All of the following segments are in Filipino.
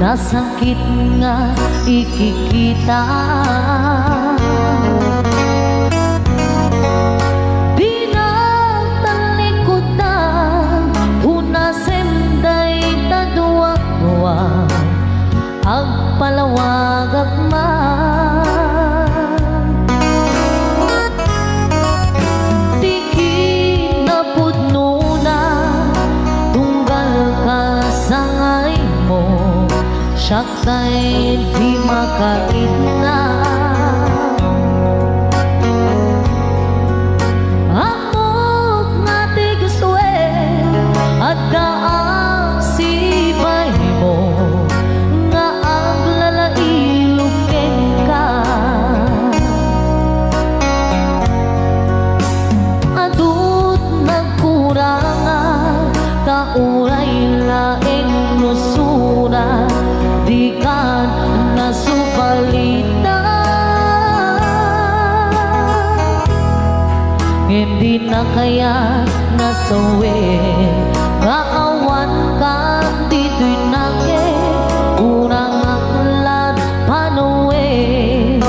Nasakit nga ikikita. Di na talikod na unasim Tay di makakitna amok nga tigaswe at daang sibay mo nga ang lalailukin ka adut nagkurangan kauray laing nusura di kan nasupalita hindi na kaya nasawin nga awan kan dito'y nake unang aklat panuwi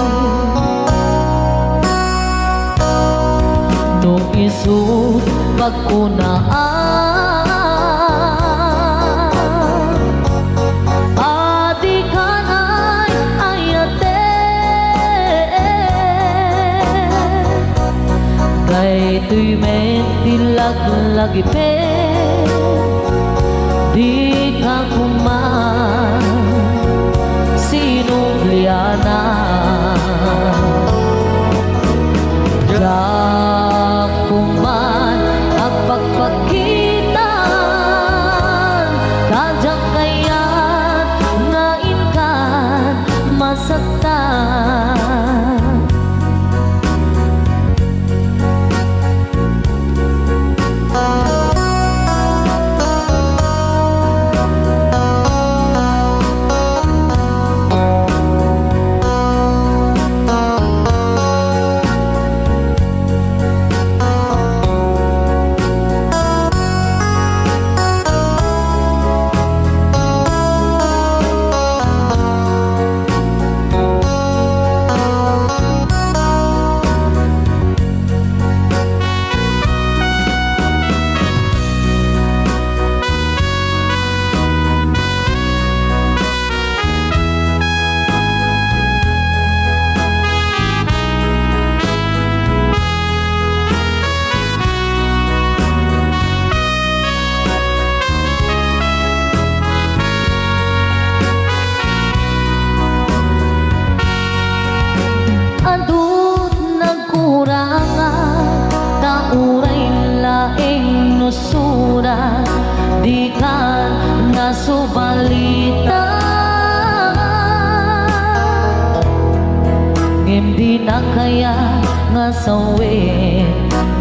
nung isut pagkunaan tuy men tilag lagi pe di ka kuman sinugliana da kuman ang pagpakitan kajang kaya't ngain kan masaktan nusura di kan nasubalita hindi na kaya nga sawin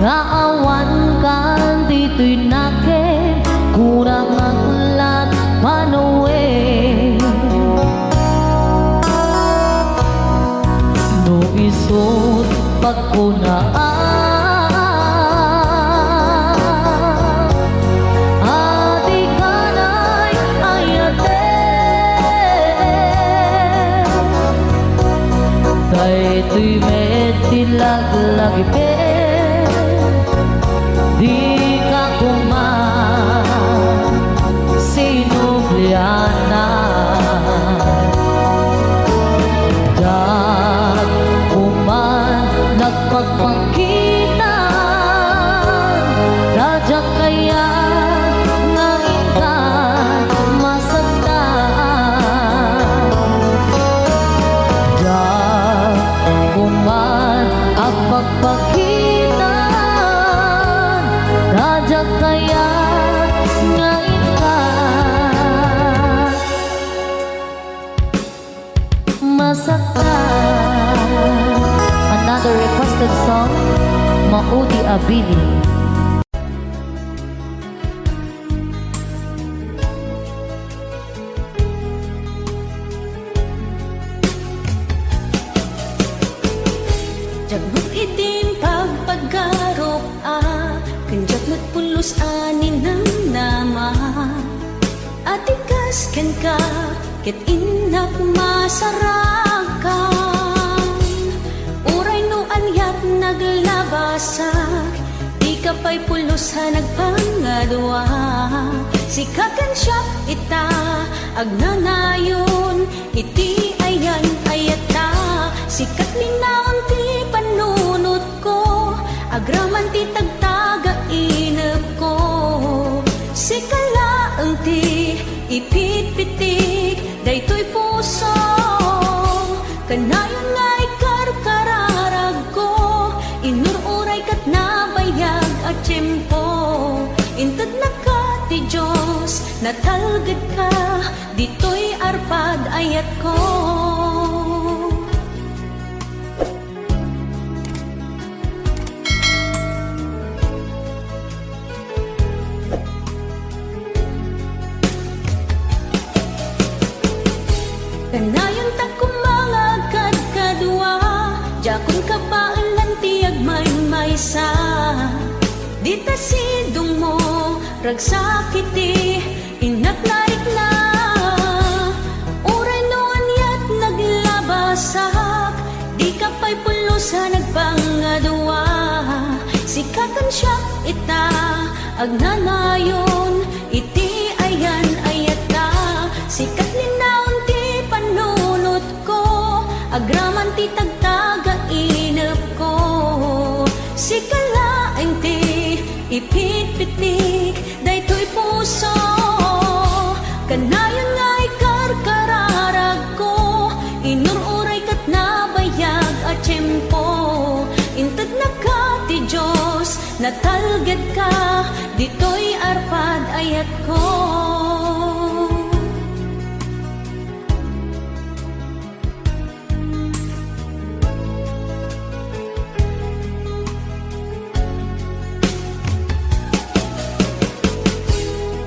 nga awan kan dito'y nake kurang aklat panuwi no isut pagkunaan tuy met tilag lagi pe di ka kuman sinugliana dat kuman nagpagpakitan radyak kaya ngain ka masaktan kuman ang pagpakitan radyak kaya ngain ka masaktan. Another requested song, Maudi Abili. Jagbut itin pagpaggarop kanjat nagpulos anin ng nama atikas ken ka ket inak masarakan uray no anyat naglabasak di ka pa'y pulos ha nagpangadwa sikakan siya ita agnanayon iti ayan ayata sikat linaon ti panunot ko agraman ti tagtaga inep ko sikalaeng ti ipitpitik daytoy puso Kanayon nga ikarkararag ko, inururay kat nabayag at tiyempo. Intad na ka ti Diyos, natalgad ka, dito'y arpad ayat ko. Kanayon ta kumangagad kadwa, jakon kabaan tiyag maysa. Dita sidong mo, ragsakiti, inatlarik na. Uray noan yat naglabasak, di ka pa'y pulo sa nagpangadwa. Sikatan siya ita, agnanayon, iti ayan ayata. Sikat linaon ti panunot ko, agraman ti tagtaga inep ko. Sikalaeng ti ipit-pitik, daytoy puso. Kanayon nga ikarkararag ko, inururay kat nabayag at tiyempo. Intad na ka ti Diyos, natalgad ka, dito'y arpad ayat ko.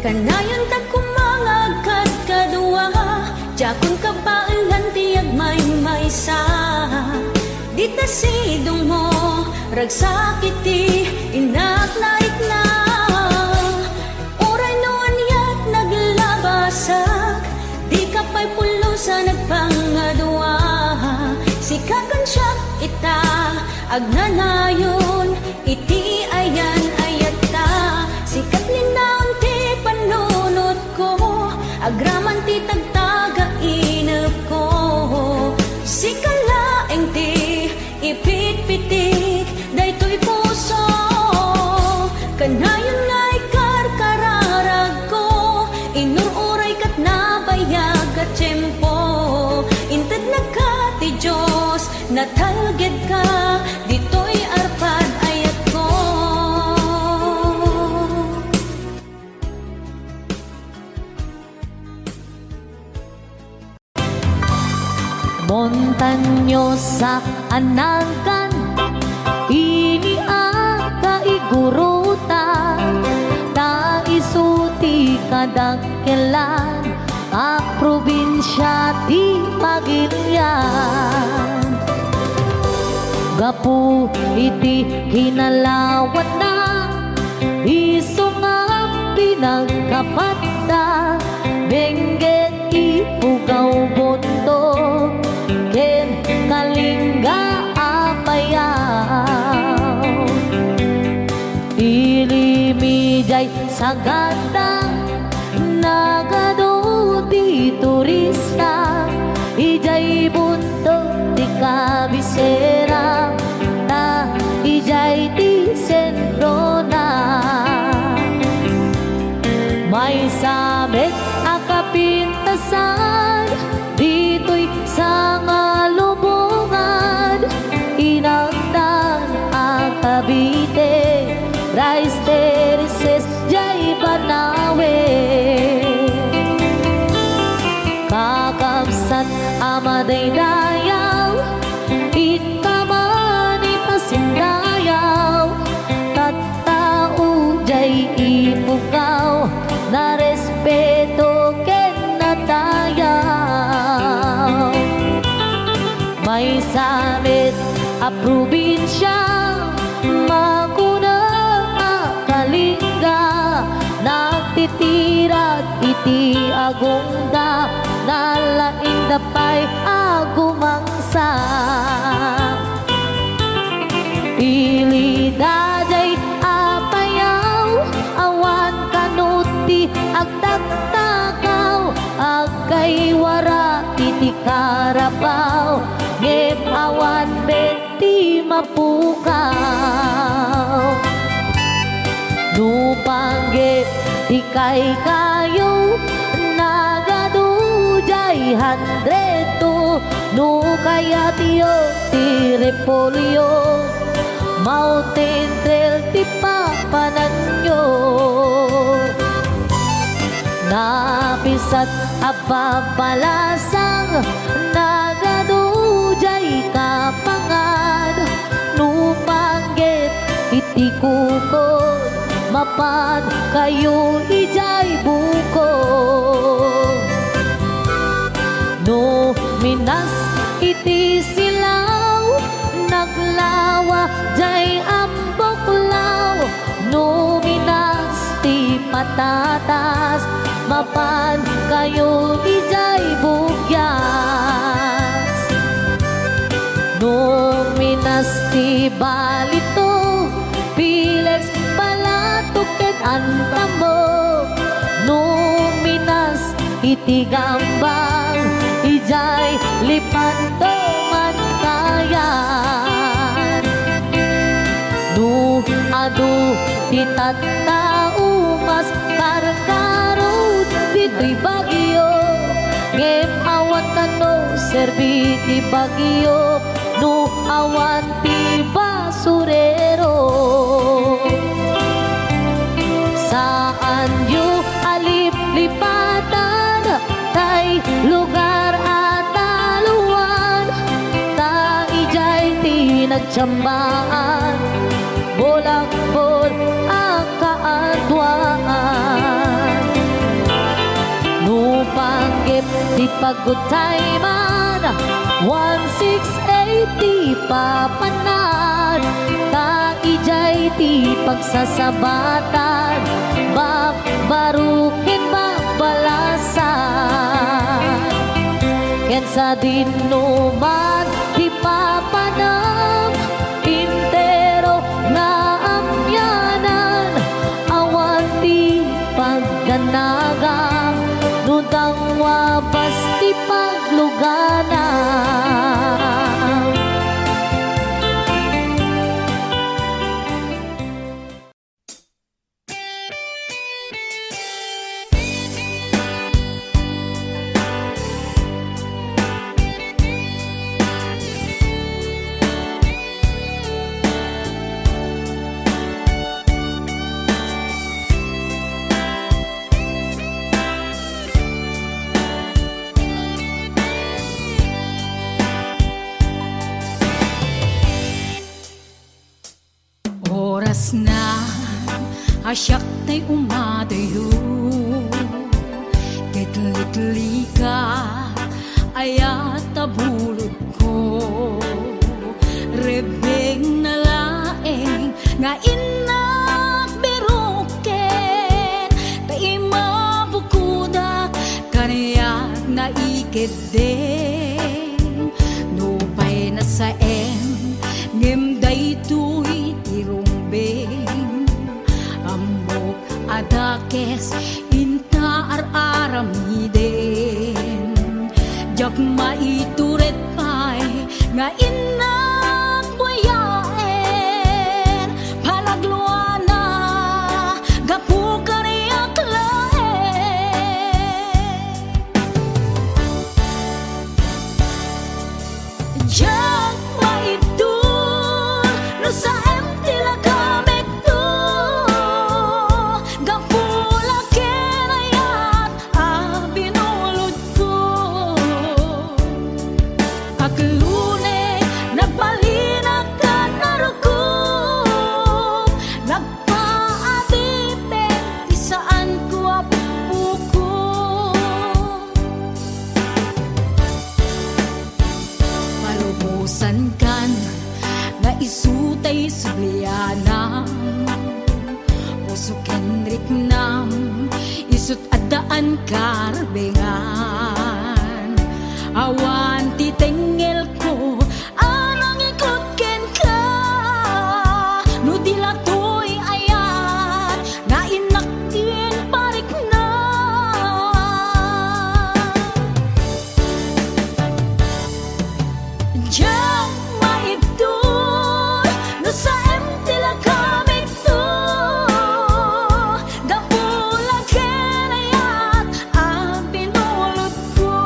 Kanayon ta kumangagad kadwa, jakon kabaan tiyag maysa. Dita sidong mo, ragsakiti, inatlarik na. Uray noan yat naglabasak, di ka pa'y pulo sa nagpangadwa. Sikakan siya ita, agnanayon, iti ayan ayat ta. Sikat linaon ti panunot ko, agraman ti tagtaga inep ko. Sikalaeng ti ipit-pitik, daytoy puso. Kanayon nga ikarkararag ko, inururay kat nabayag at tiyempo. Intad na ka ti Diyos, natalgad ka, dito'y arpad ayat ko. Montanyosa anagan, iniaka iguruta, ta isuti kadagkelan, ang probinsya ti Pagirian. Gapu iti kinalawat na, iso nga pinagkapata, bengget ipugaw boto, ken kalingga apayaw. Ilimijay sagada, nagado di turista, ijay buntog di kabisera, ta ijay di sentro na. May sabit akapintasan, dito'y sa ngalubungan, inagdan ang Cavite, rice terraces jay Banawe. Kakabsat amaday dayaw, itamani pasindayaw, tattao jay ipukaw, na respeto ken natayaw. May samit a probinsya, makuna kalingga, nagtitirat iti agungda, nalaing dapay agumangsa. Ilidajay apayaw, awan kanuti agtagtakaw, agkay wara iti karapaw, ngem awan benti mapukaw. Nupanggit ikay kayo, nagadujay handreto, no kaya tiyo ti repolyo, mountain trail ti papananyo. Napisat ababalasang nagadujay kapangan, nupanggit iti kukod, mapan kayo ijay bukod. No minas iti silaw, naglawa jay amboklaw, no minas ti patatas, mapan kayo ijay bugyas. No minas ti balito, pilex palatok ket antamo, no minas iti gambang, ijay lipanto man kayan. No adu ti tattaumas karkarod dito'y bagyo, ngem awan kano serbi ti bagyo, no awan ti basurero. Saan yu alip-lipatan, kay lugar at aluan, ta ijay ti nagtsambaan, bolak-bol ang kaadwaan. No panggit ti pagutay man, 1680 papanan, ta ijay ti pagsasabatan, babarukin babalasan. Ken sa dinuman ti papanam, intero na amyanan, awan ti pagganagang, nudang wabas ti pagluganan. Oras na asyak tay umadayo, kitli-kitli ka ayat tabulod ko, rebeng na laeng nga inak biruken, tay mabukudak kaniyak na ikideng, nupay na sa ngem daytoy tirumbeng, ambok adakes inta aramiden, jak maituret pay nga inak buyaen, palagluana gapu kariyak laen. Jak maitul no sa empty lagamit to, gapula kenayat binulod ko, aglune nagbalinag ka narugong, nagpaadipin di saan ko apupuko. Palubusan kan nga isutay sublianam, puso kenrik nam isut adaan karbengan, awan titengel ko anang ikot ken ka, no dilatoy ayat nga inakin parik na. Diyan maibdol no sa empty lagamit to, gapula kenayat binulot ko,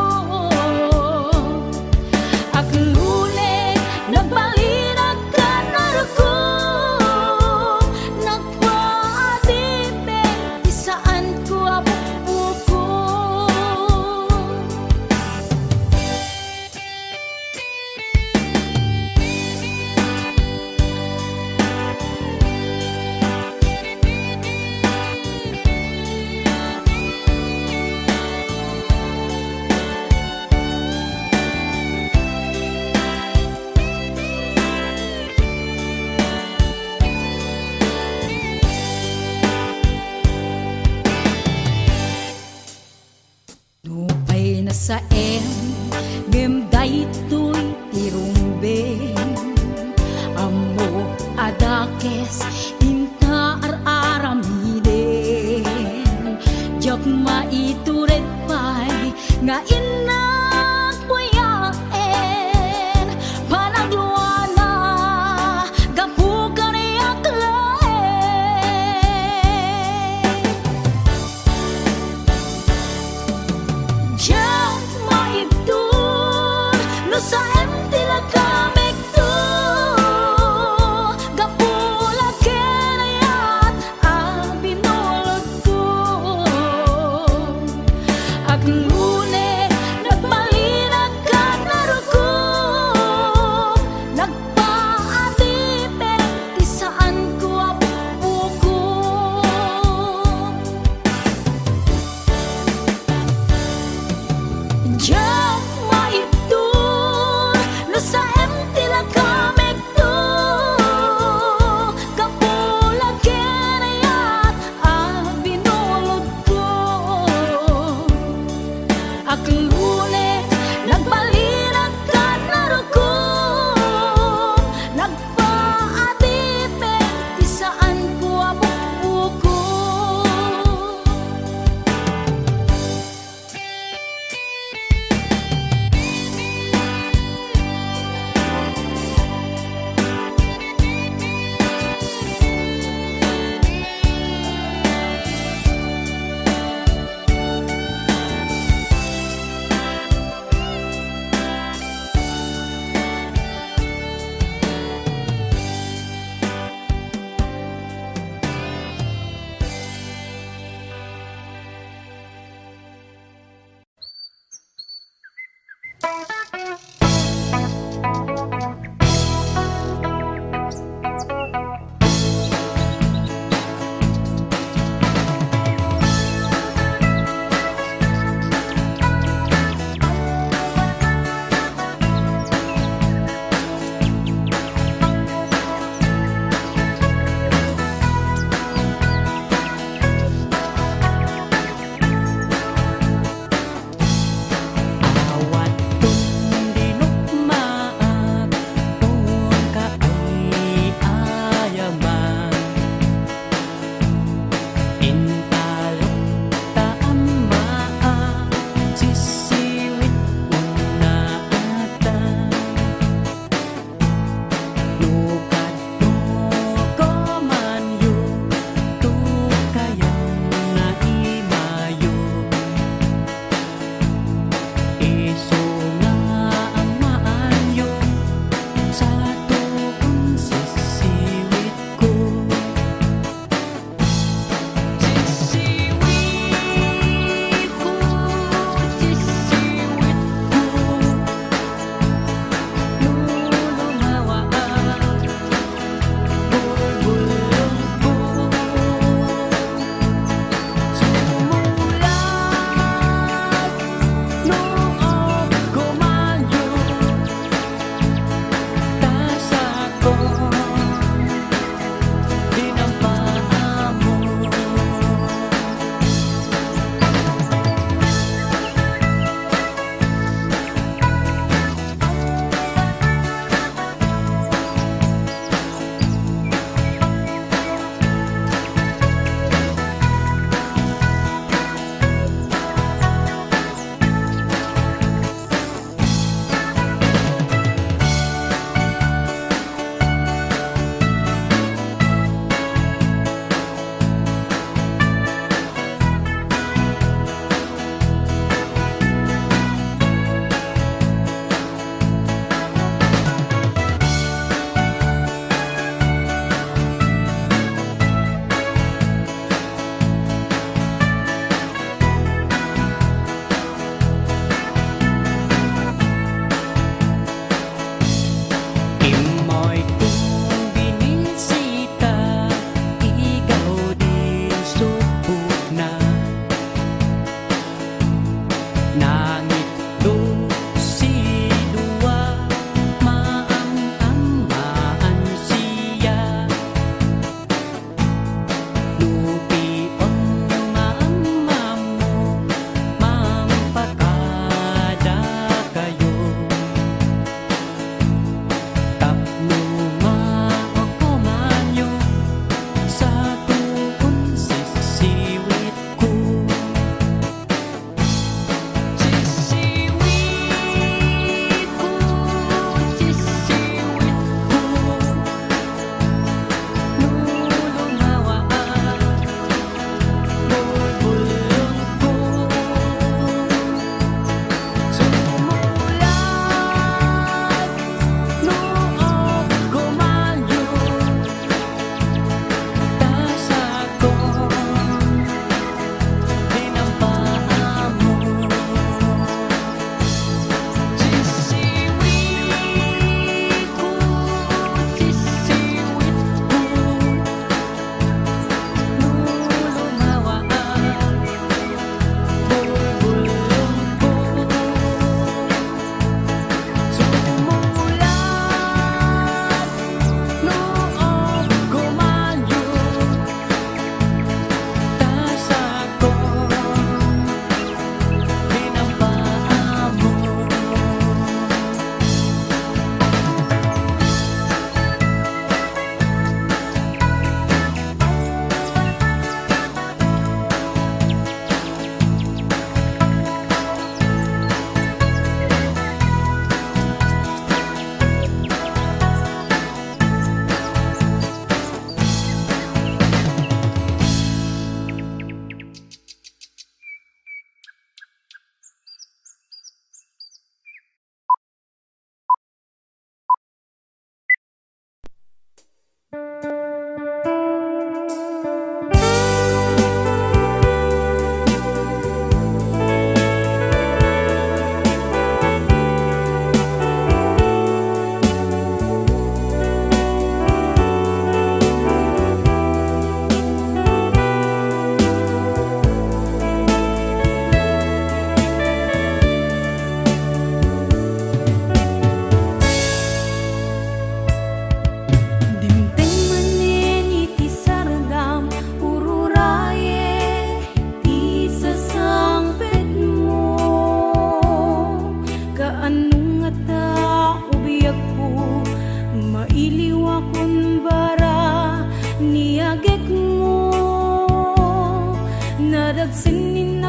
sa ngem daytoy tirumbe amo adakes inta araramiden jak maitured pay nga inagpuyaen panagluana gapukan yak laen jak maibdun no sa tila kamik to gapula kenayat abinulod ko ag lune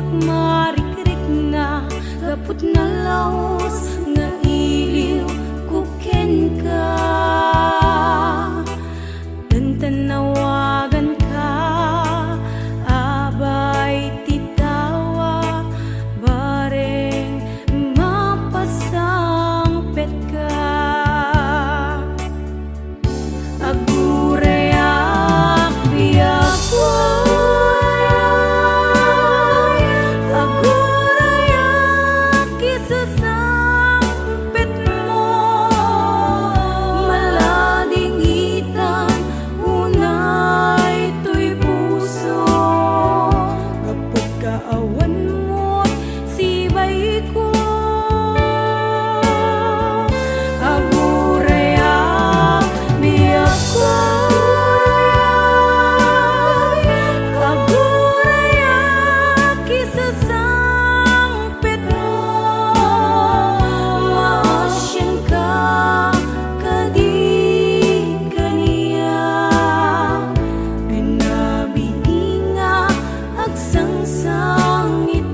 Nagmarikrik na kaput na laos nga iliw kuken ka. Tantanawagan ka, abay titawa, bareng mapasangpet ka. Agurayak biyakway, agurayak isasangpet mo. Malading itan, unay to'y puso. Kapag kaawan mo't sibay ko. Agurayak biyakway, agurayak isasangpet mo. Maasyan ka kadi kaniya, pinabiinga agsangsangit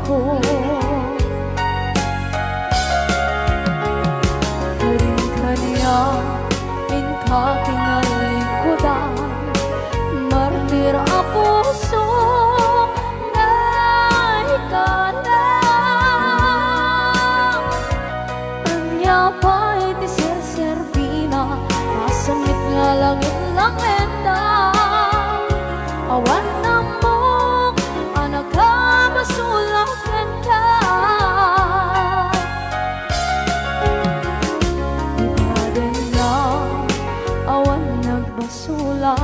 ko. Kanya inka kinalikudan, martir a puso na ikalang. Anya pa'y di ser-servina, masamit nga langit lang endang. Awan na mo, anak ka masulakan ka. Sula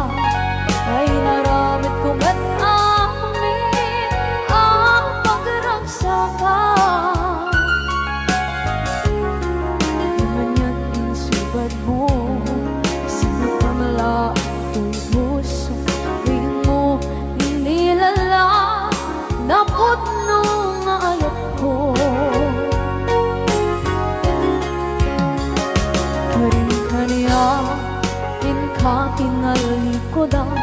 ay naramit ko at amin ang pagragsakan. Di man yan insubad mo, sinapamala ito'y puso. Di mo inilala, naputno nga ayat ko. Kanya inka tinalikodan,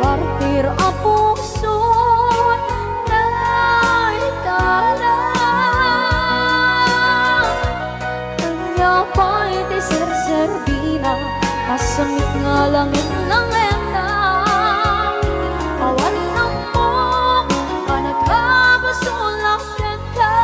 partir a puso na ikalang. Kanya pa'y di ser-servina, kasamit nga langit ng endang. Awan na mo, anak ka masulakan ka.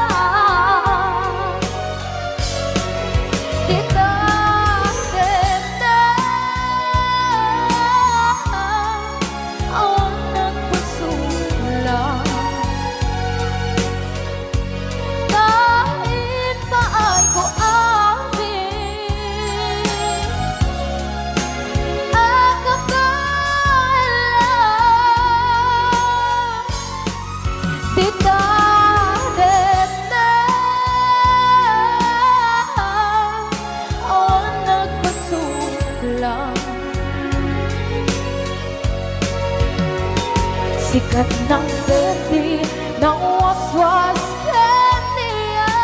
Sikat ng berde, ng waswas kaniya,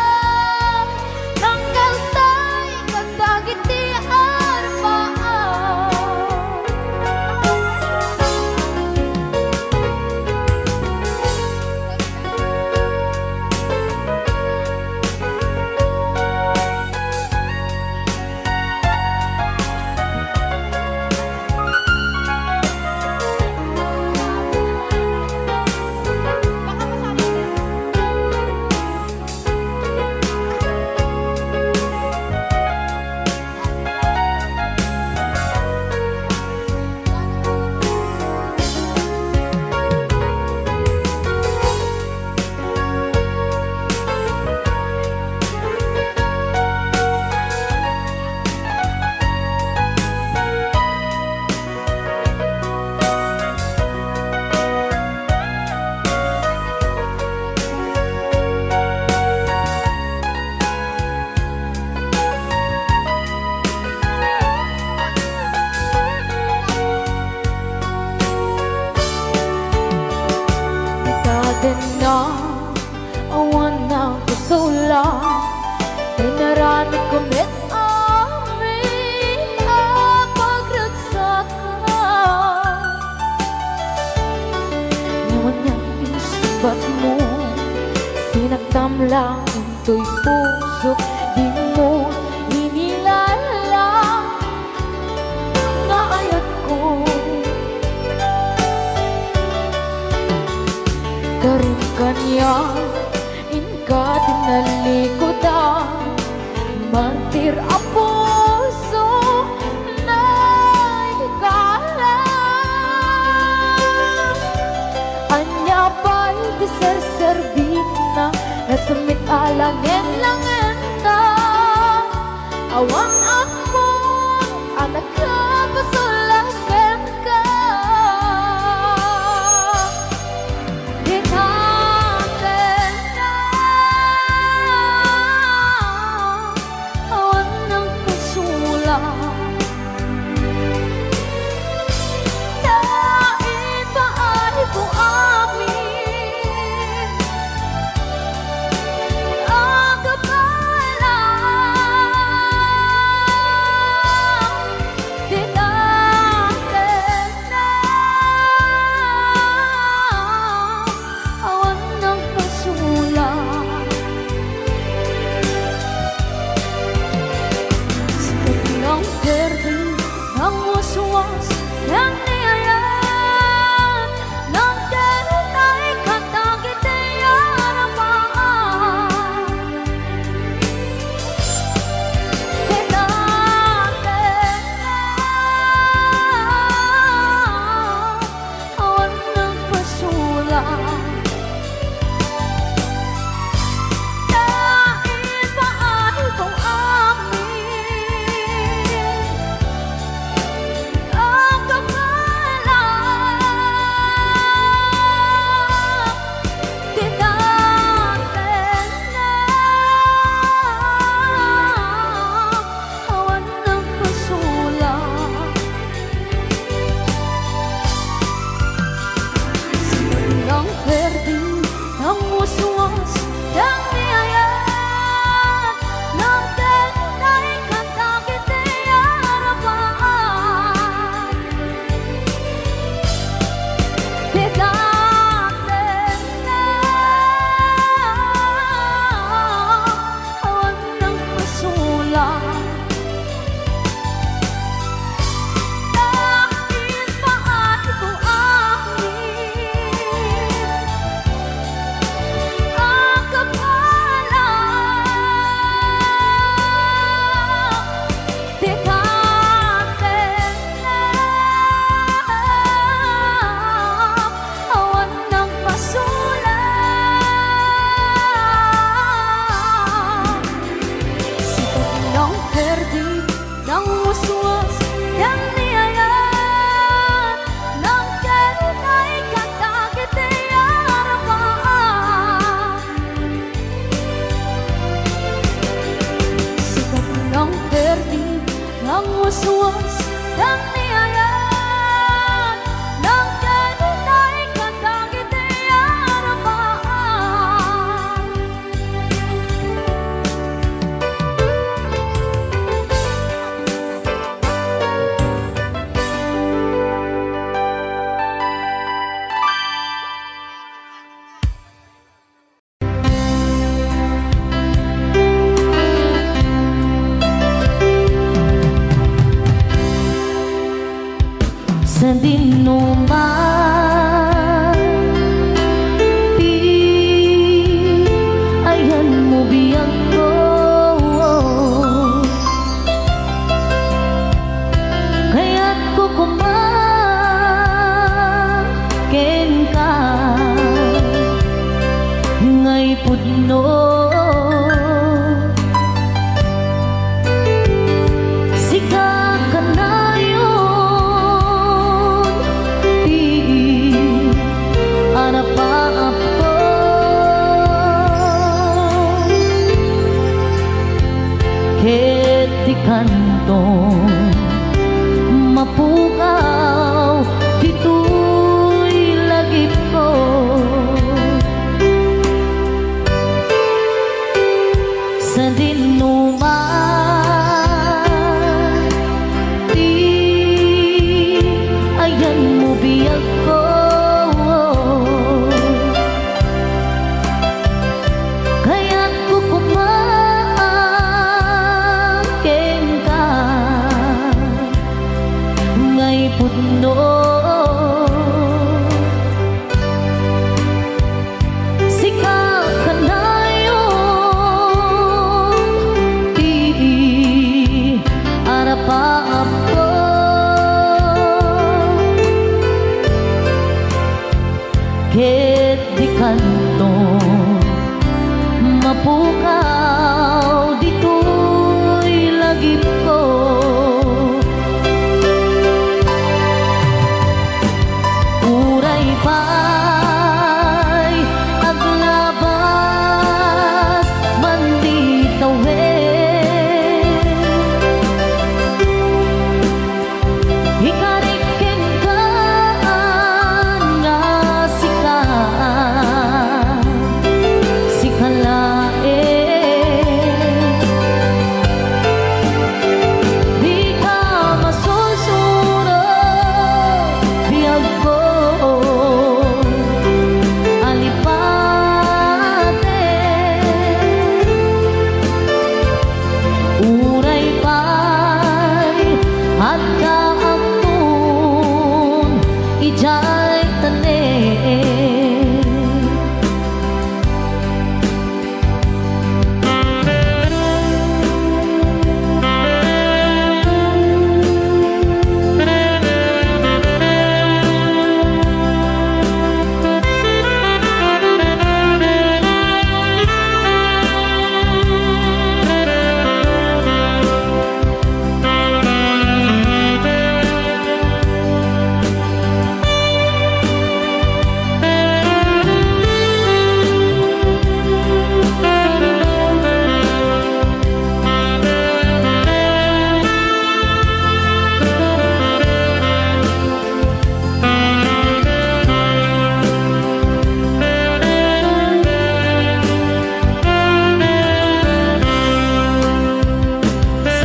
ng kaltay, katagiti armaan. Na awan na kusula, ay naramit ko met amin ang pagragsakan. Ngayon niyang insubat mo, sinaktam lang ito'y puso. Di mo inilala nga ayat ko. Karin kanya inka tinalikodan, martir a puso na ikalang. Anya pa'y di ser-servina, nasamit alangin langin na. Awang ako, anak ka pasulakan ka. ket di kanton mapukaw dito'y lagip ko. Uray pa'y aglabas man di tawid, ikarikin ka nga sikalain, di ka masusunod biyag ko alipate. Uray pa'y at kaagtun ijay tanin.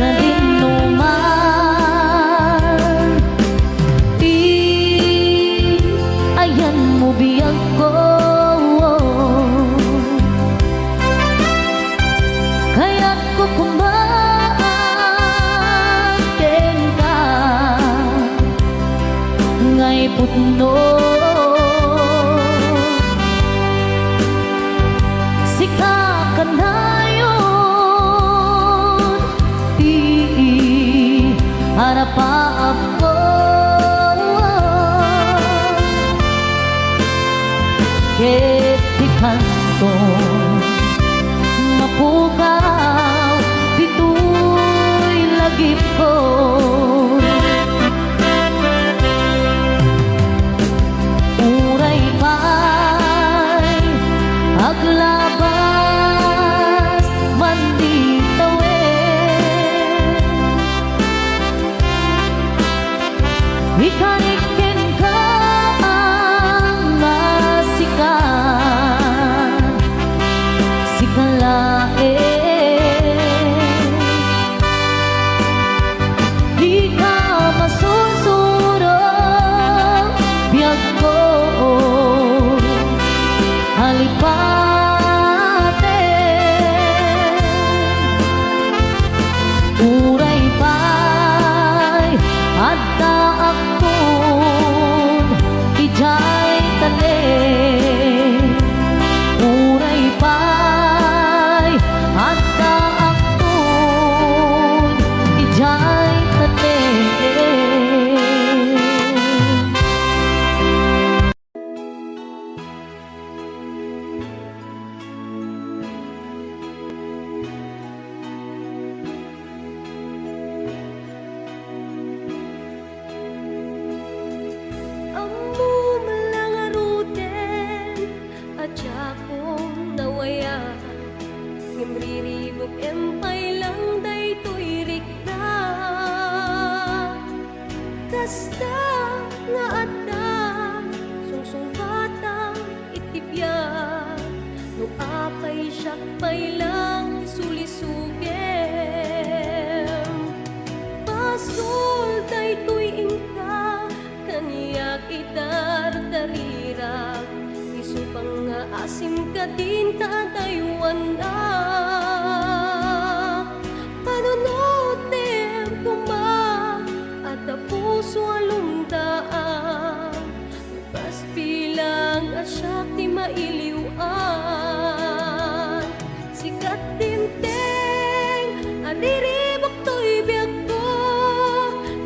Sa dinuman di ayan mo biyag ko, kaya't ko kumaken ka ngay putno. Sika ka na yun, di harapap ko, ket di kanton mapukaw dito'y lagip ko. Uray pa'y aglabas man di tawid, ikarikin ka nga sikalain, di ka masusunod biyag ko halipate. Uray pa'y adda akton ijay tanin. Uray pa'y adda akton ijay tanin. Ammo malang aruten at yakong nawaya, ngimriribok empay lang daytoy rikna. Kasta nga adda sungsungbatang itibya, no apay syakpay lang sulisugem. Pasol daytoy ingka kaniyak idardarirag, isupang nga asim ka din taadaywan na. Panunotem kuma at puso alundaan, pas bilang asyak ti mailiwan. Sikat tinteng ariribok to'y biyag ko,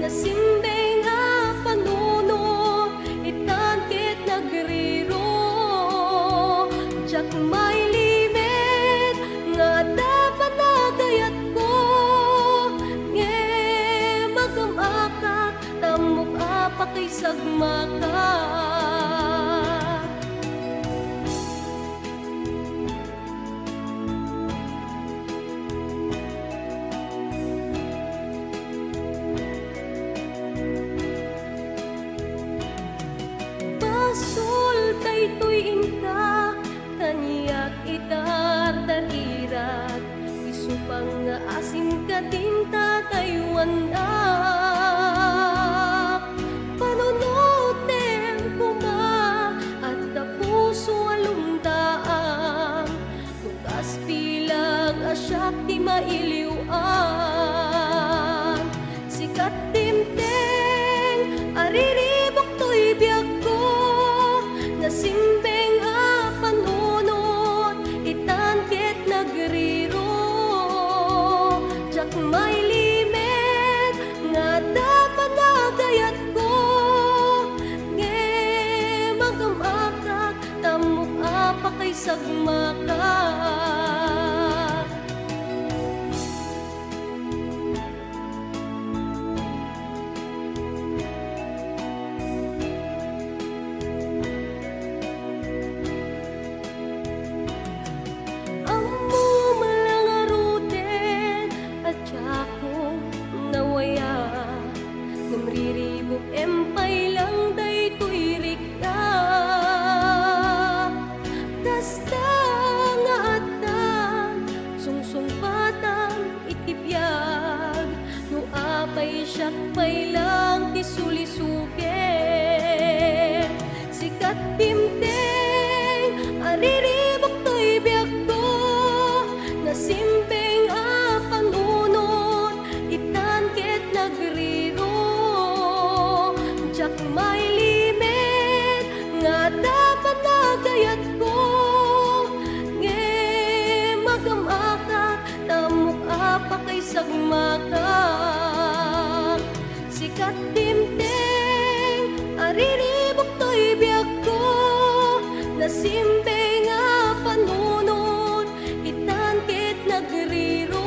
nasimbeng a panuno itan ket nagriro. Pasul daytoy inta taniyak itar darirat isupang nga asim ka tinta kayuandak panunutem kuma at tapuso alumdaan tukas pilag asyak ti mailiwan sikat timteng ariribok to'y biyag ko nasimbeng a panunot itangkit nagriro jak may limit nga dapat nagayat ko nge magamakak tamok apa kay sagmakak empay lang daytoy rikta kasta nga atan sungsungpatan itibiyag no apay siyak pay lang ti sulisuge sikat timteng ariribok to'y biyag ko nasimbeng a panunot itangkit nagriro jak may limit nga dapat nagayat ko nge magamakak tamok apa kay sagmakak sikat timteng ariribok to'y biyag ko nasimbeng a panunot itangkit nagriro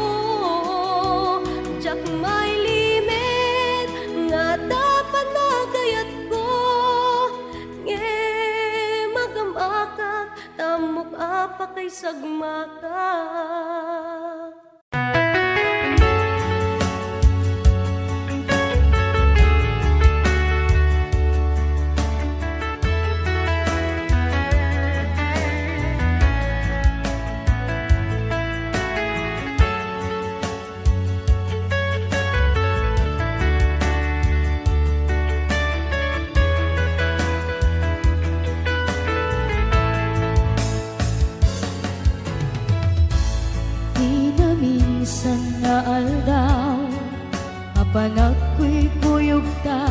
jak may limit nga dapat nagayat ko nge magamakak tamok apa kay sagmakak Minsan nga aldaw apanag ko'y kuyog ta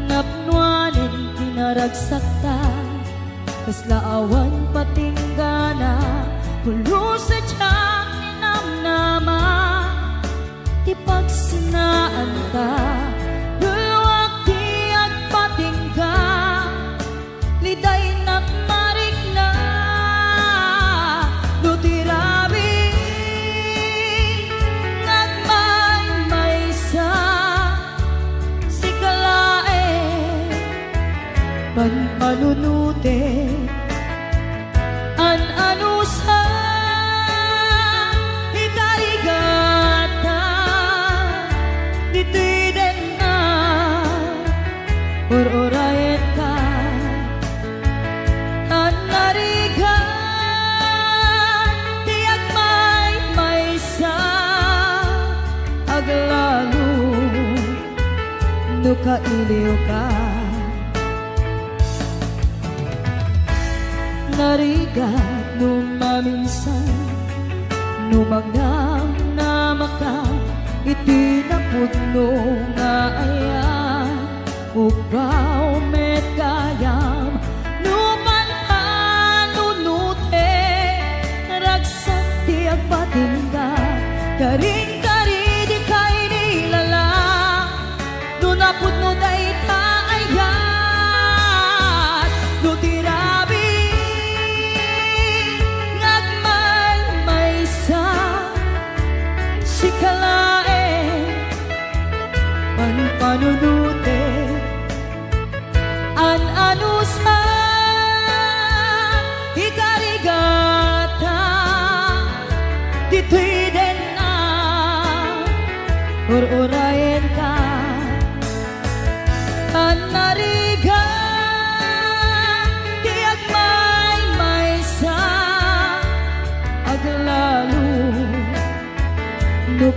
napnuanin kinaragsak ta kaslaawan patinggana kulo sa tiyak ninamnama ti pagsinaan ta luluwag ti agpatingga liday nakmarik na nutirabi panunute an anusa ikarigata ditiden na ororayen ka an narigan tiyak may sa aglalu nukailiw ka narigat numaminsan numagnam na maka itinapudno nga ayan upaw met kayam numan anunute ragsak ti agpatingga karing kari di kay nilala nunapudno day ta ayan nutirabi panunute an anusa ikarigata ditwiden na ororayen ka an narigan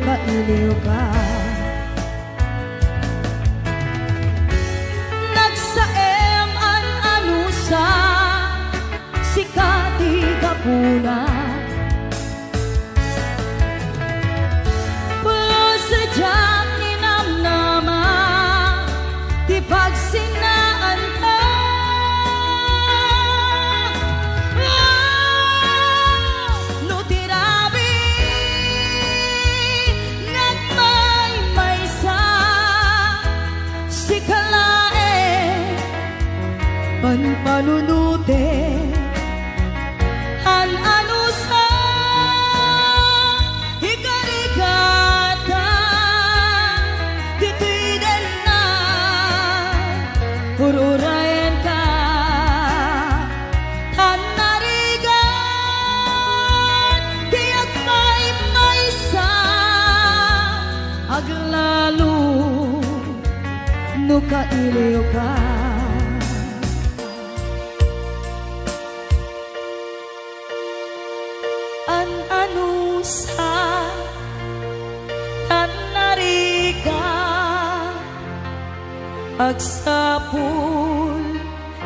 kailiw ka. Nagsaem an anusa, sikati kapuna. Pulo sadyang ninamnama, di pagsinaan ka. No tirabi, nagmay-maysa, si kalae, panpanunute, an anusa, ikarigata, titiden na, ururayan ka, tan narigat, tiyak may-maysa, aglalo, no kailiw ka. An anusa, tan nariga, agsapul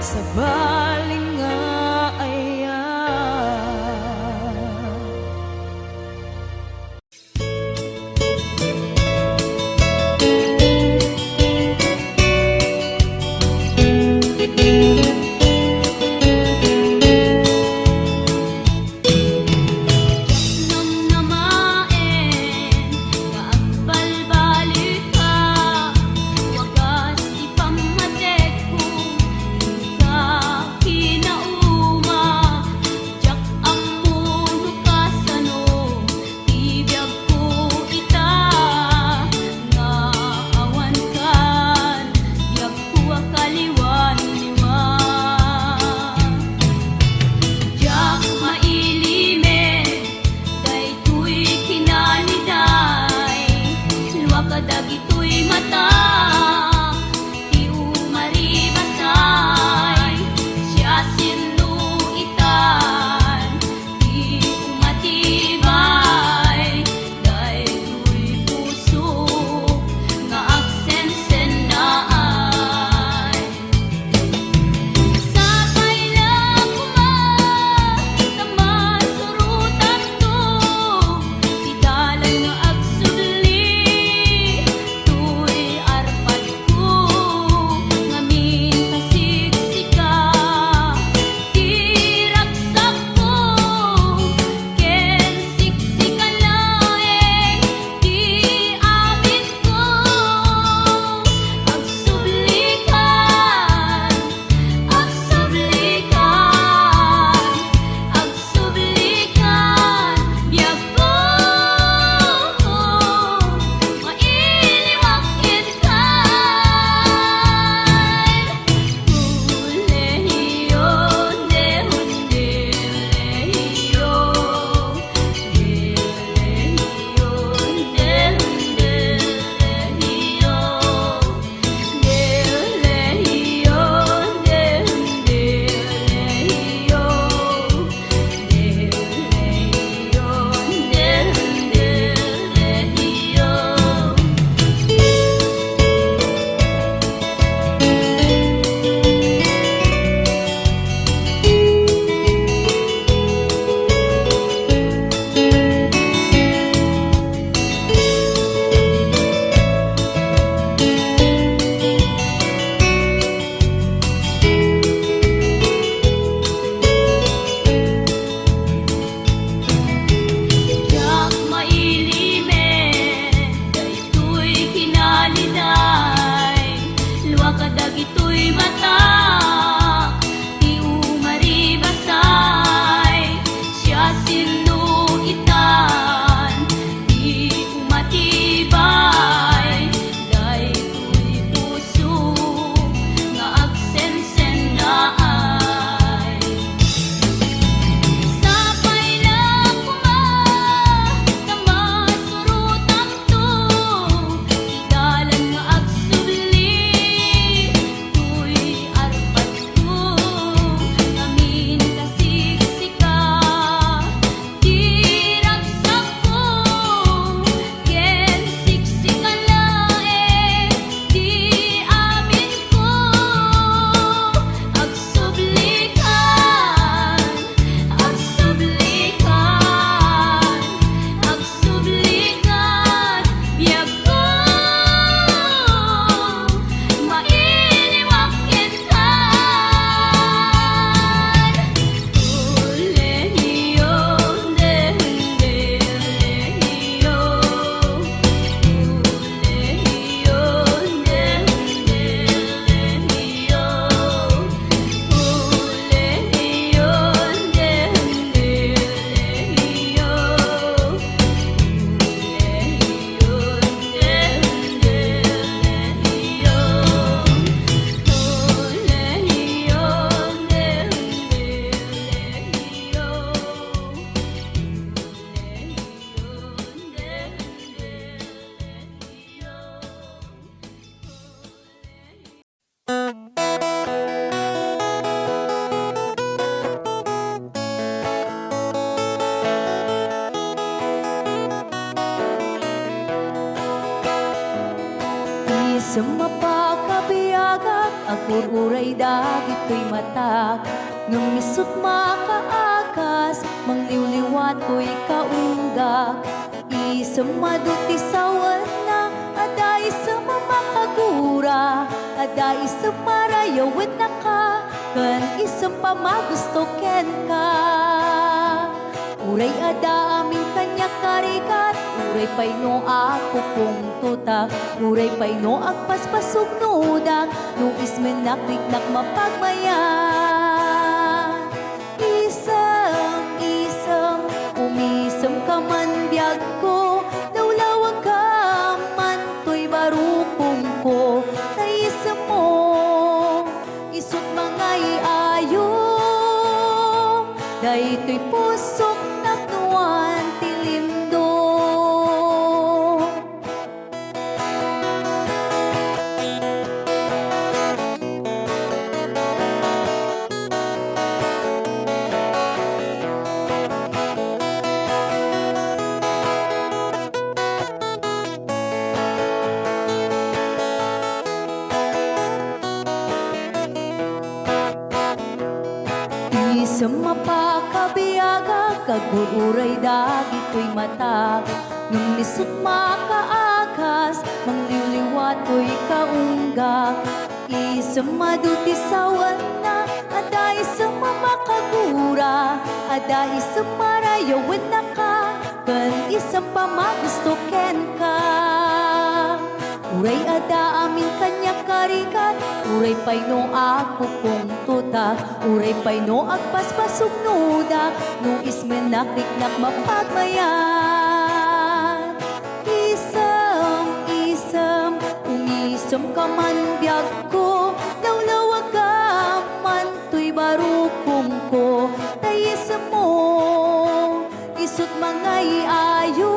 sa baling nga aya. Nang namaen, kaagbalbalik ka, wagas ipamatek ko, ikaw agururay dagito'y matak numisot makaakas mangliwliwat ko'y kaunggak isang maduti sawan na aday sa mamakagura aday sa marayawin na ka kan isang pamagusto ken ka uray ada aming kanya karikat uray pay no ako kung tutak uray pay no agpaspasog nudak no ismenakliknak mapagmayan isang umisam ka man biyag ko lawlawag ka man to'y barukong ko taisam mo isut mga iayo daytoy pusok naknuan tilimdo isang mapakabiyaga kagururay dagito'y matak nung nisot makaakas mangliwliwat ko'y kaunggak isang maduti sawan na aday sa mamakagura aday sa marayawin na ka kan isang pamagusto ken ka uray ada amin kanya karikat uray pay no ako kung tutak uray pay no agpaspasog nudak no ismenakliknak mapagmayan isam umisam ka man biyag ko lawlawag ka man to'y barukong ko tayisam mo isut mga iayo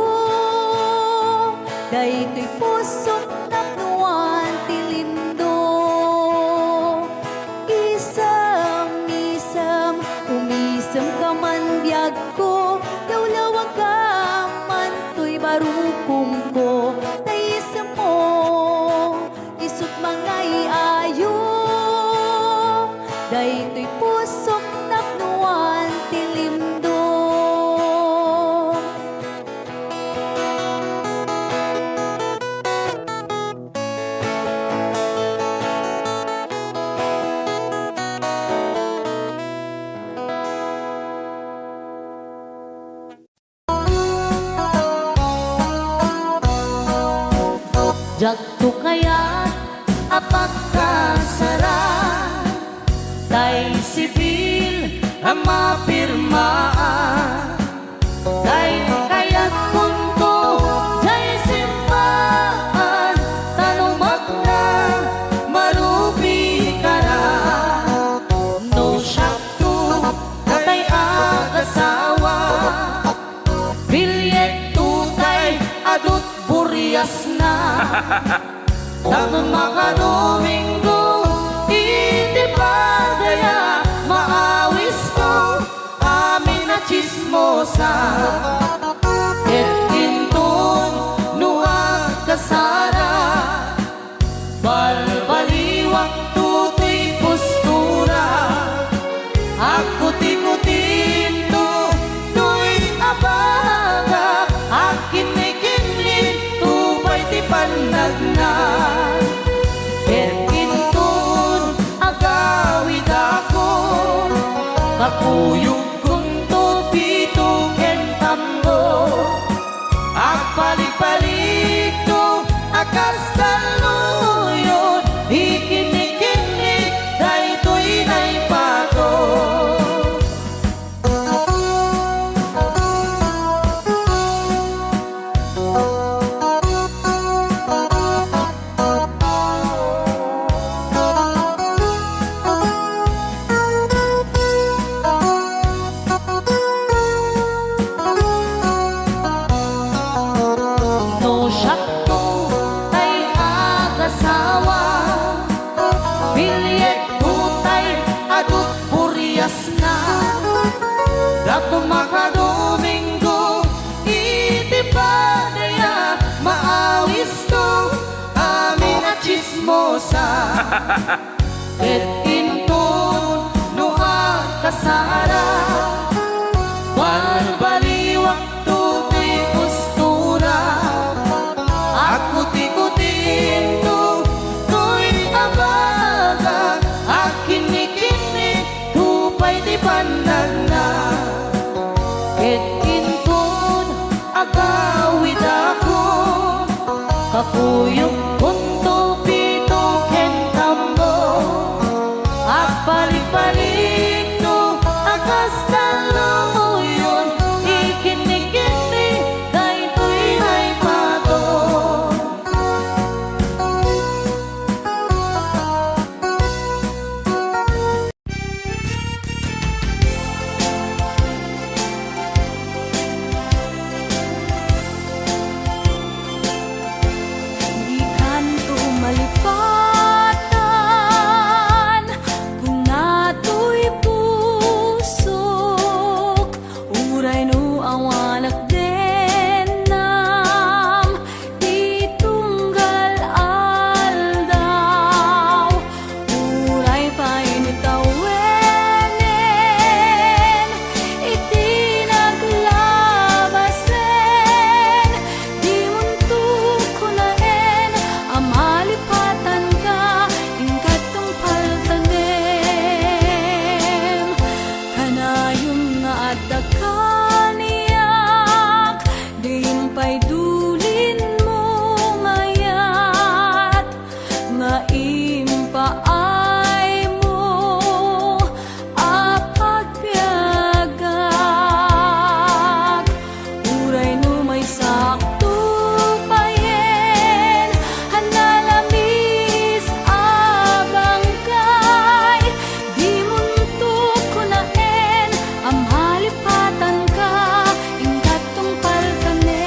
daytoy pusok naknuan tilimdo isam umisam ka man biyag ko lawlawag ka man to'y barukong ko taisam mo isut mga iayo daytoy pusok naknuan tilimdo Jagto kaya apagkasara tay sibil ang mapirmaan tay kaya't punto tay simbahan tanumak na marubi ka na no syakto tay agasawa bilyet tutay adut buryas na Tanong mga Domingo, hindi pa kaya maawis ko amin na chismosa. Et kinton nuwag kasara, balbaliwak tutoy postura. Ako tikutin to, to'y abaga, akin may kinlin, tupay ti panagna. Kakuyog kong tupito kentambo Agpalik-palik to akas taluyon Ikinikinig daytoy naipato Dato mga Domingo, iti pa daya maawis ko amin na chismosa. ket inton no kasara balbaliwak tutoy postura ako tikutin to to'y abaga akin nikini tupay di pandan na ket inton agawid ako kapuyok kunto pito ken tambo balik-balik no akas taluyon ikini-kini kay tuwinay pato Di kanto malipatan kung nato'y pusok uray no awanak denam itunggal aldaw uray painitawenen itinaglabasen di muntuk kunaen amalipatan ka ingkatong paltanem kanayon nga adda kaniyak dihimpay dulin mo ngayat nga impaay mo apagpiagak uray no may sakto payen hanalamis abang kay di muntuk kunaen amalipatan ka ingkatong paltanem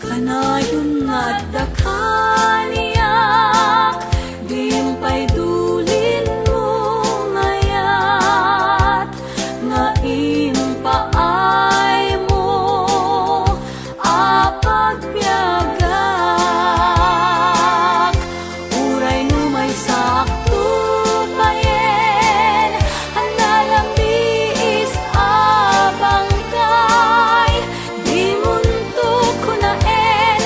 kanayon nga adda kaniyak dihimpay dulin mo ngayat nga impaay mo apagpiagak uray no may sakto payen hanalamis abang kay di muntuk kunaen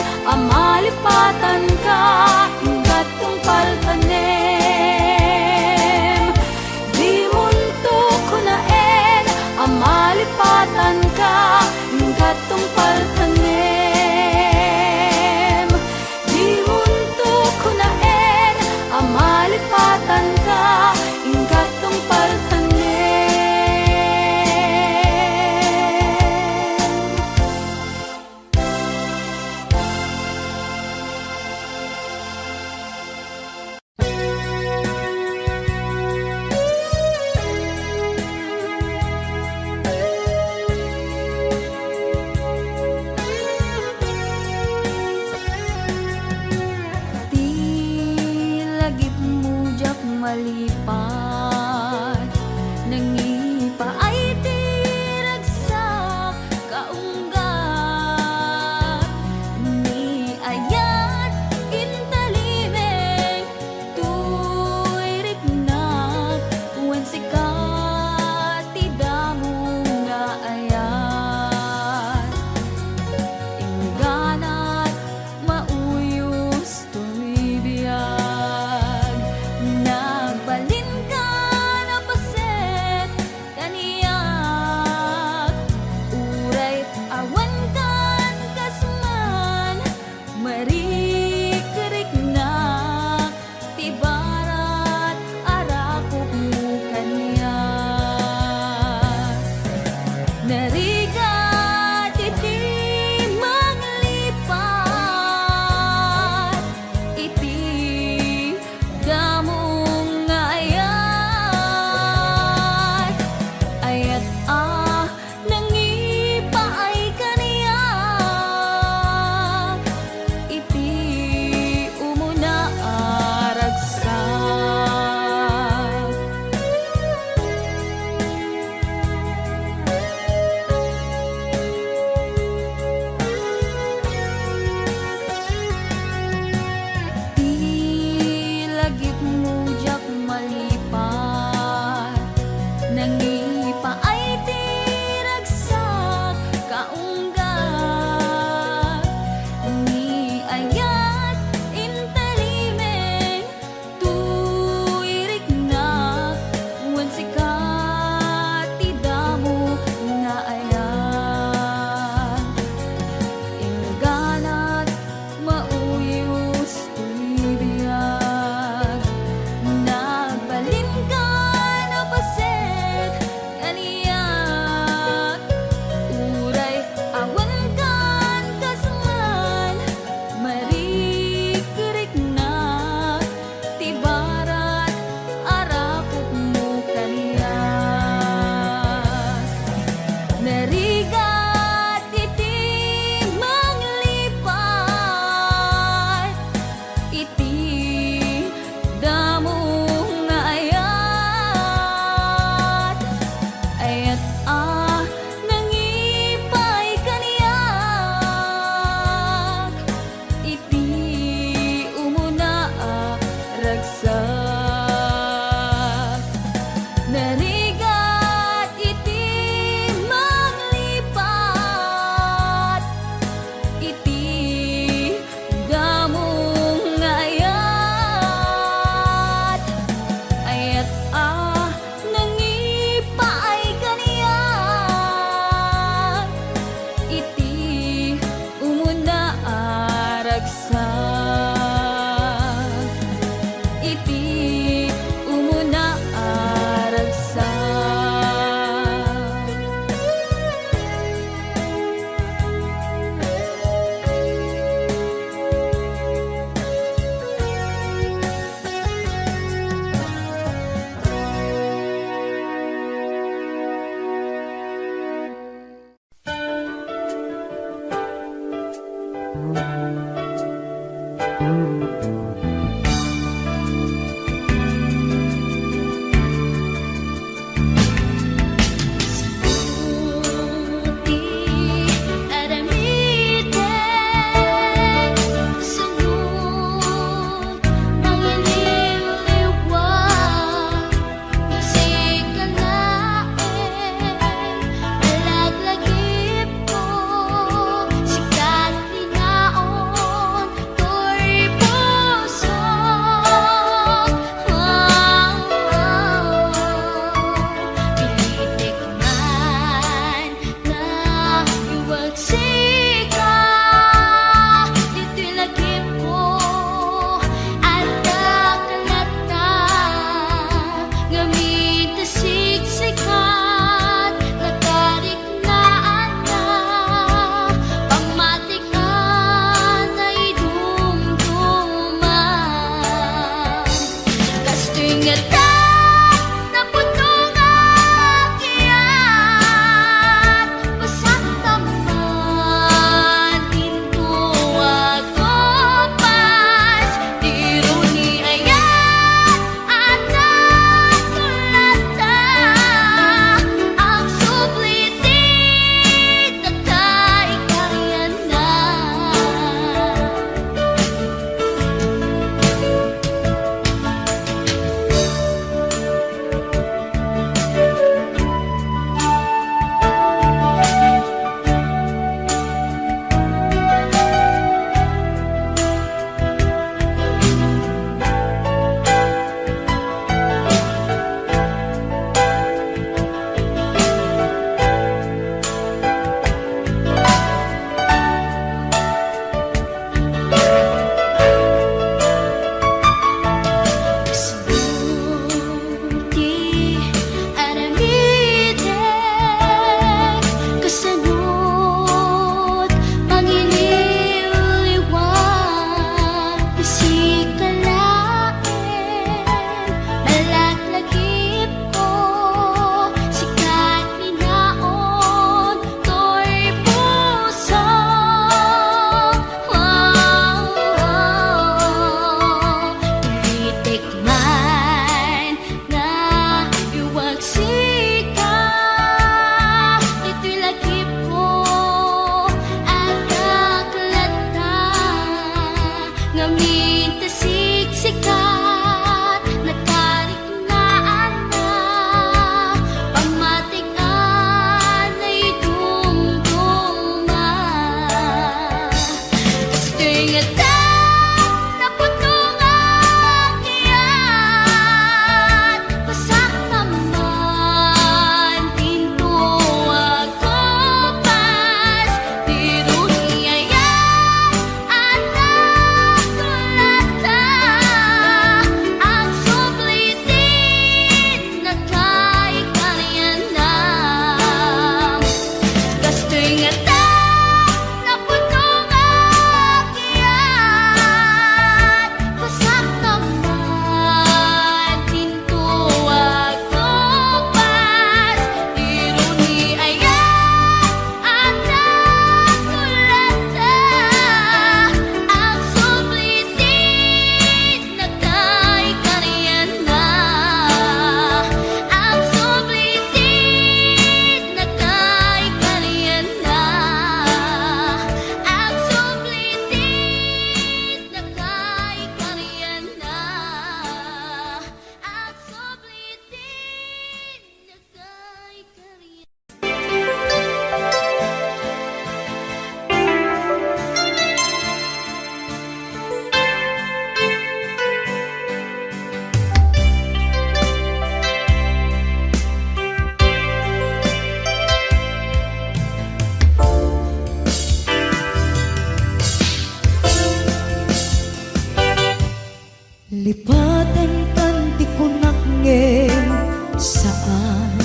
Lipatan tanti ko nakngem saan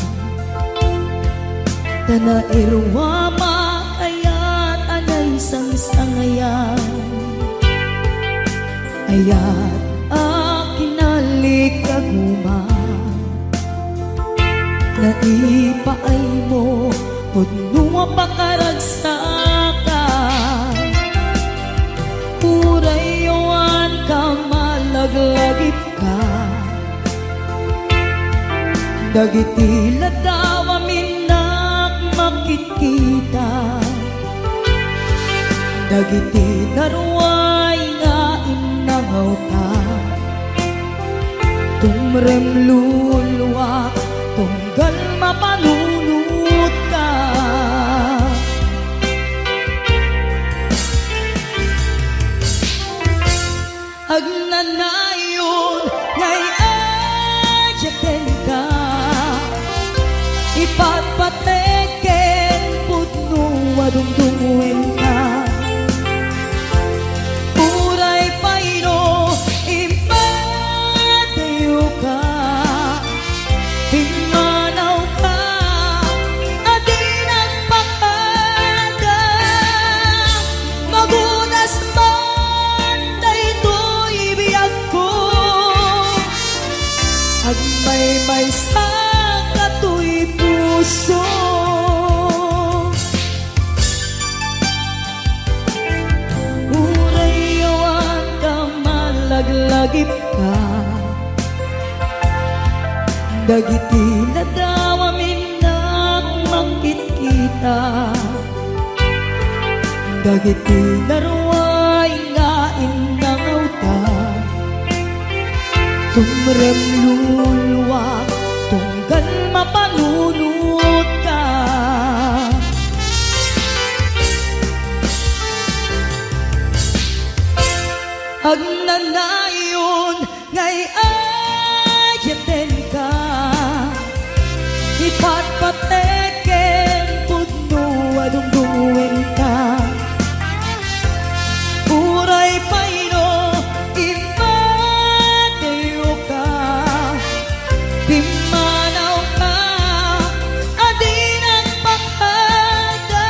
Tana irwa makayat anay sang sangayan Ayat akinalik na ipaay mo Huwag nung mapakaragsakan lagip ka. Dagiti ladaw aminak makikita, dagiti darway nga inangaw ta. Tumrem luluwa, tunggal mapanunot ka. Agnanayon ngay ayaten ka, ipagpateken pudno adungdungwen ka. Uray payno impatayo ka, pimanaw ka, adi nagpakada. Magunas man daytoy biyag ko, agmay sa katoy puso. Uray yawan ka malaglagip ka, dagiti ladaw aminak makikita, dagiti darway nga inangaw ta. Tumrem luluwa, tunggal mapanunot ka. Agnanayon ngay ayaten ka, ipagpateken pudno adungdungwen ka. Uray payno impatayo ka, pimanaw ka, adi nagpakada.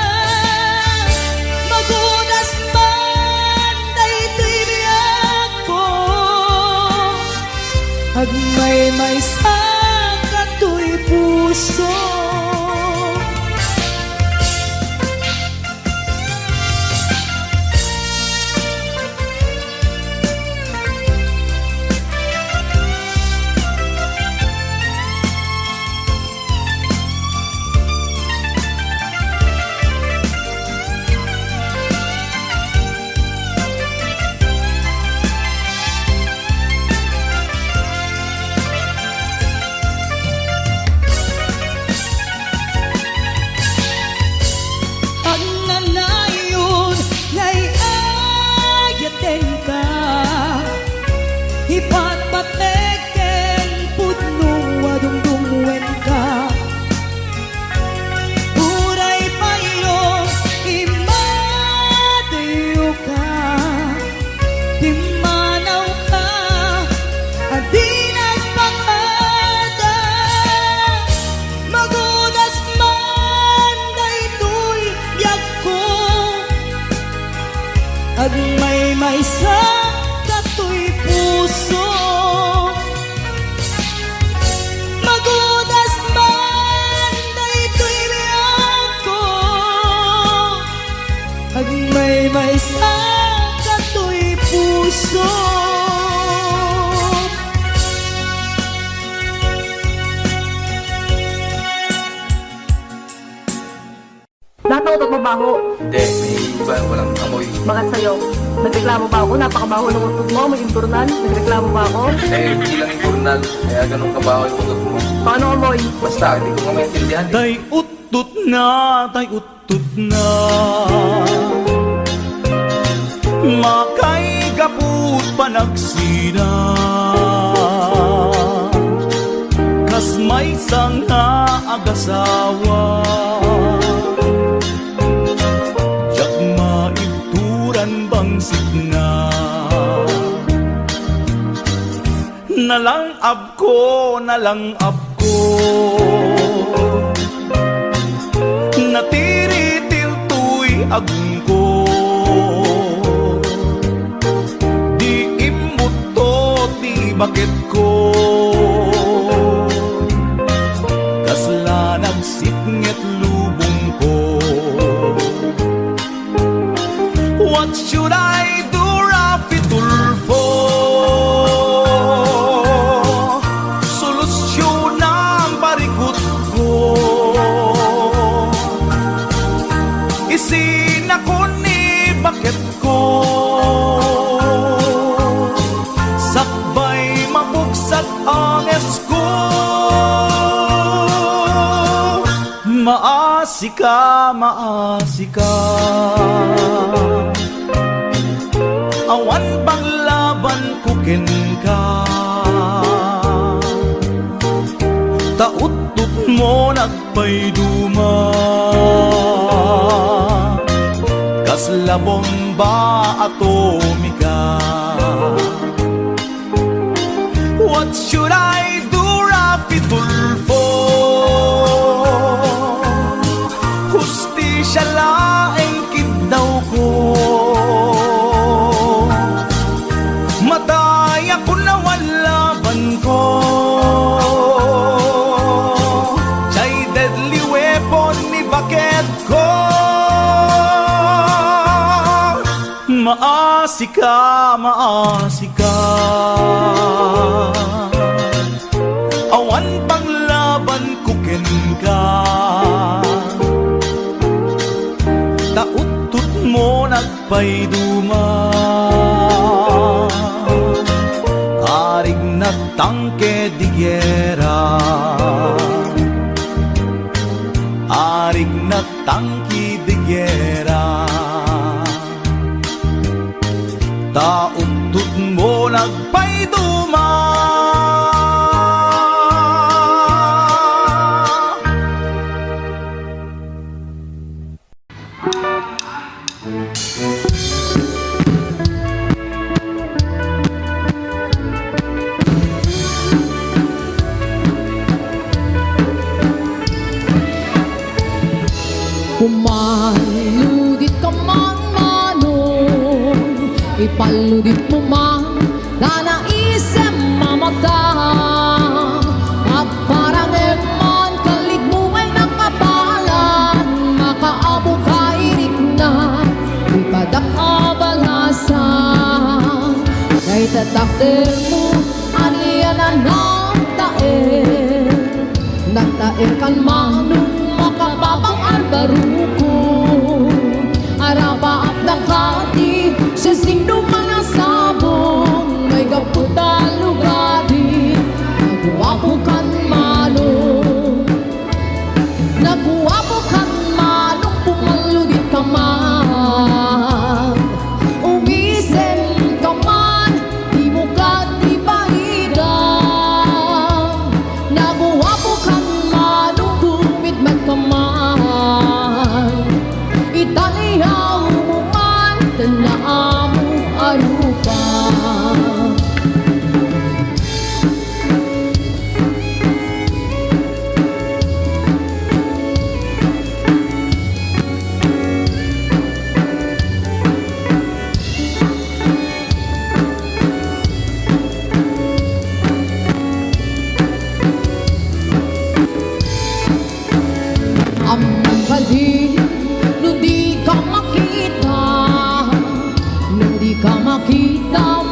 Magunas man daytoy biyag ko, agmay sa katoy puso. Agnanayon ngay ayaten ka, ipagpateken pudno adungdungwen ka. Uray payno impatayo ka, pimanaw ka, adi nagpakada. Magunas man daytoy biyag ko, agmay sa katoy puso. Magunas man daytoy biyag ko, agmay sa katoy puso. Natakot at mabaho. Hindi, may iba, walang amoy. Bakit sa'yo? Nagreklamo ba ako? Napakabaho ng utot mo, may impurnan. Nagreklamo ba ako? Eh, hindi lang importanal, kaya ganun kabaho yung utot mo. Paano amoy? Basta, hindi ko nga maintindihan. Tay utut na, makay gaput panagsina, kas may sanga agasawa, jak maibturan bang signa. Nalangab ko, natiritil tuy agong ko, di imot to ti bakit ko, kasla nagsipnget lubong ko. What should I do, Rafi Tulfo? Maasika, maasika, awan bang laban kukin ka. Tautut mo nagpayduma, kaslabong ba atomika. What should I do, Rafi Tulfo? Hustisya laeng kidaw ko. Matay ako na walaban ko. Siya'y deadly weapon ni bakit ko. Maasika, maasika, awan pang laban kukin ka. Tautut mo nagpayduma, arig na tangke di gera, arig na tangki di gera. Tautut mo nagpayduma. Pumaludit ka man manong, ipaludit mo man na naisip mamatang. Pagparang eman kalig mo ay nakabalan, makaabo kairik na ipadakabalasan. Kay tatakder mo aniya na nagtaer kan manong makababang albaruko. Arabaap ng kati sa singdo mga sabong, may gaputan lugadi nagwapo kan manong, nagwapo kan manong, pumaludit ka man, umisen ka man, di mo ka di bahidang, nagwapo kan manong, kumit man ka man, italiyaw mo man, tanaan mo arupa. Amang kali, nung di ka makita, nung di ka makita,